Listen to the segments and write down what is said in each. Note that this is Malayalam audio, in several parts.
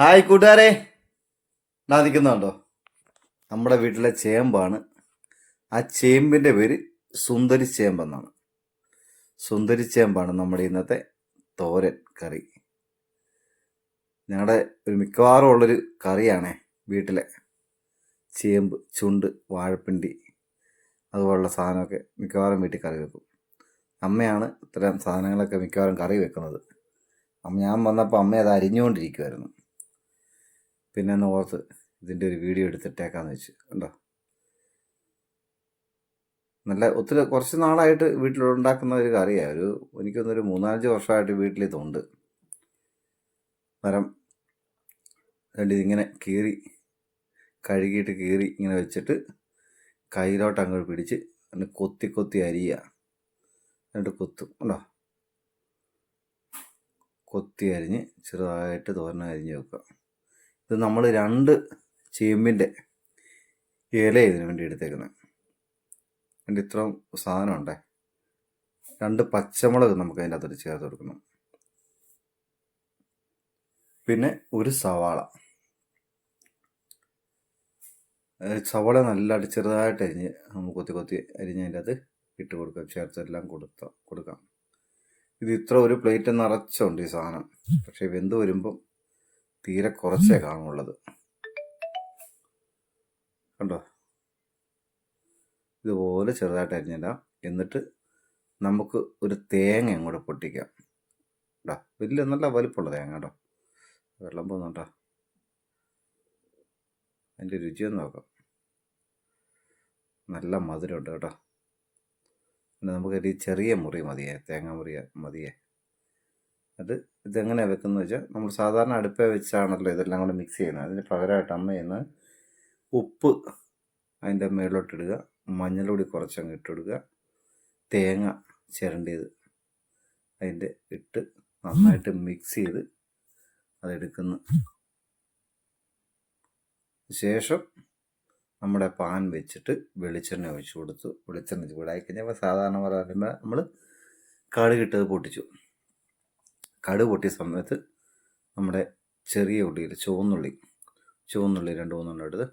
ഹായ് കൂട്ടുകാരെ, നാദിക്കുന്നുണ്ടോ? നമ്മുടെ വീട്ടിലെ ചേമ്പാണ്. ആ ചേമ്പിൻ്റെ പേര് സുന്ദരി ചേമ്പെന്നാണ്. സുന്ദരി ചേമ്പാണ് നമ്മുടെ ഇന്നത്തെ തോരൻ കറി. ഞങ്ങളുടെ ഒരു മിക്കവാറും ഉള്ളൊരു കറിയാണേ വീട്ടിലെ ചേമ്പ്, ചുണ്ട്, വാഴപ്പിണ്ടി അതുപോലുള്ള സാധനമൊക്കെ മിക്കവാറും വീട്ടിൽ കറി വെക്കും. അമ്മയാണ് ഇത്തരം സാധനങ്ങളൊക്കെ മിക്കവാറും കറി വെക്കുന്നത്. ഞാൻ വന്നപ്പോൾ അമ്മ അത് അരിഞ്ഞുകൊണ്ടിരിക്കുമായിരുന്നു. പിന്നെ ഒന്ന് ഓർത്ത് ഇതിൻ്റെ ഒരു വീഡിയോ എടുത്തിട്ടേക്കാന്ന് വെച്ച്. കണ്ടോ, നല്ല ഒത്തിരി കുറച്ച് നാളായിട്ട് വീട്ടിലുണ്ടാക്കുന്ന ഒരു കറിയാണ്. എനിക്കൊന്നൊരു 3-5 വർഷമായിട്ട് വീട്ടിലിതുണ്ട്. മരം രണ്ട് ഇതിങ്ങനെ കഴുകിയിട്ട് ഇങ്ങനെ വെച്ചിട്ട് കയ്യിലോട്ട് അങ്ങോട്ട് പിടിച്ച് കൊത്തി കൊത്തി അരിയുക. എന്നിട്ട് കൊത്തും. കണ്ടോ, കൊത്തി അരിഞ്ഞ് ചെറുതായിട്ട് തോരൻ അരിഞ്ഞ് വെക്കുക. ഇത് നമ്മൾ 2 ചേമ്പിൻ്റെ ഇല ഇതിനു വേണ്ടി എടുത്തേക്കുന്നത്. അതിൻ്റെ ഇത്രയും സാധനം ഉണ്ടേ. 2 പച്ചമുളക് നമുക്ക് അതിൻ്റെ അകത്തോട്ട് ചേർത്ത് കൊടുക്കണം. പിന്നെ ഒരു സവാള നല്ല ചെറുതായിട്ട് അരിഞ്ഞ് നമുക്ക് കൊത്തി കൊത്തി അരിഞ്ഞ് അതിൻ്റെ അകത്ത് ഇട്ട് കൊടുക്കാം. ചേർത്തെല്ലാം കൊടുക്കാം. ഇത് ഇത്ര ഒരു പ്ലേറ്റ് നിറച്ചുണ്ട് ഈ സാധനം. പക്ഷേ വെന്ത് വരുമ്പം തീരെ കുറച്ചേ കാണുള്ളത്. കണ്ടോ, ഇതുപോലെ ചെറുതായിട്ട് അരിഞ്ഞിടാം. എന്നിട്ട് നമുക്ക് ഒരു തേങ്ങ അങ്ങോട്ട് പൊട്ടിക്കാം. കേട്ടോ, വലിയ നല്ല വലിപ്പമുള്ള തേങ്ങ കേട്ടോ. വെള്ളം പോകുന്നുണ്ടോ, അതിൻ്റെ രുചിയൊന്ന് നോക്കാം. നല്ല മധുരമുണ്ട് കേട്ടോ. പിന്നെ നമുക്കൊരു ചെറിയ മുറി മതിയേ, തേങ്ങ മുറി മതിയേ. അത് ഇതെങ്ങനെയാണ് വെക്കുന്നത് വെച്ചാൽ, നമ്മൾ സാധാരണ അടുപ്പേ വെച്ചാണല്ലോ ഇതെല്ലാം കൂടെ മിക്സ് ചെയ്യുന്നത്. അതിന് പകരമായിട്ട് അമ്മ ചെയ്യുന്ന ഉപ്പ് അതിൻ്റെ മേളിലോട്ടിടുക, മഞ്ഞൾപ്പൊടി കുറച്ചങ്ങ് ഇട്ട് കൊടുക്കുക, തേങ്ങ ചിരണ്ടിയത് അതിൻ്റെ ഇട്ട് നന്നായിട്ട് മിക്സ് ചെയ്ത് അതെടുക്കുന്നു. ശേഷം നമ്മുടെ പാൻ വെച്ചിട്ട് വെളിച്ചെണ്ണ ഒഴിച്ചു കൊടുത്തു. വെളിച്ചെണ്ണ ചൂടായി കഴിഞ്ഞപ്പോൾ സാധാരണ പറയുമ്പോൾ നമ്മൾ കടുകിട്ടത് പൊട്ടിച്ചു. കടുക് പൊട്ടിയ സമയത്ത് നമ്മുടെ ചെറിയ ഉള്ളിയിൽ ചുവന്നുള്ളി 2-3 എടുത്ത്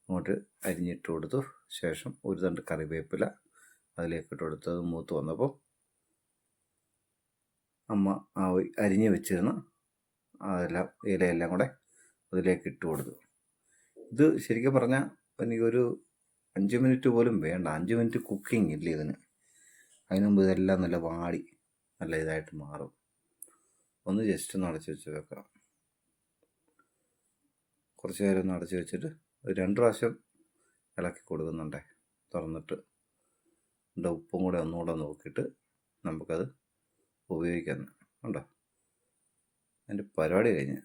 അങ്ങോട്ട് അരിഞ്ഞിട്ട് കൊടുത്തു. ശേഷം ഒരു തണ്ട് കറിവേപ്പില അതിലേക്ക് ഇട്ട് കൊടുത്തത് മൂത്ത് വന്നപ്പോൾ അമ്മ അരിഞ്ഞ് വെച്ചിരുന്ന ഇലയെല്ലാം കൂടെ അതിലേക്ക് ഇട്ട് കൊടുത്തു. ഇത് ശരിക്കും പറഞ്ഞാൽ എനിക്കൊരു 5 മിനിറ്റ് പോലും വേണ്ട. 5 മിനിറ്റ് കുക്കിംഗ് ഇല്ല ഇതിന്. അതിന് മുമ്പ് ഇതെല്ലാം നല്ല വാടി നല്ല ഇതായിട്ട് മാറും. ഒന്ന് ജസ്റ്റ് ഒന്ന് അടച്ച് വെച്ച് വെക്കാം. കുറച്ച് നേരം ഒന്ന് അടച്ച് വെച്ചിട്ട് 2 പ്രാവശ്യം ഇളക്കി കൊടുക്കുന്നുണ്ടേ. തുറന്നിട്ട് ഉപ്പും കൂടെ ഒന്നുകൂടെ നോക്കിയിട്ട് നമുക്കത് ഉപയോഗിക്കാം. ഉണ്ടോ, അതിൻ്റെ പരിപാടി കഴിഞ്ഞ്.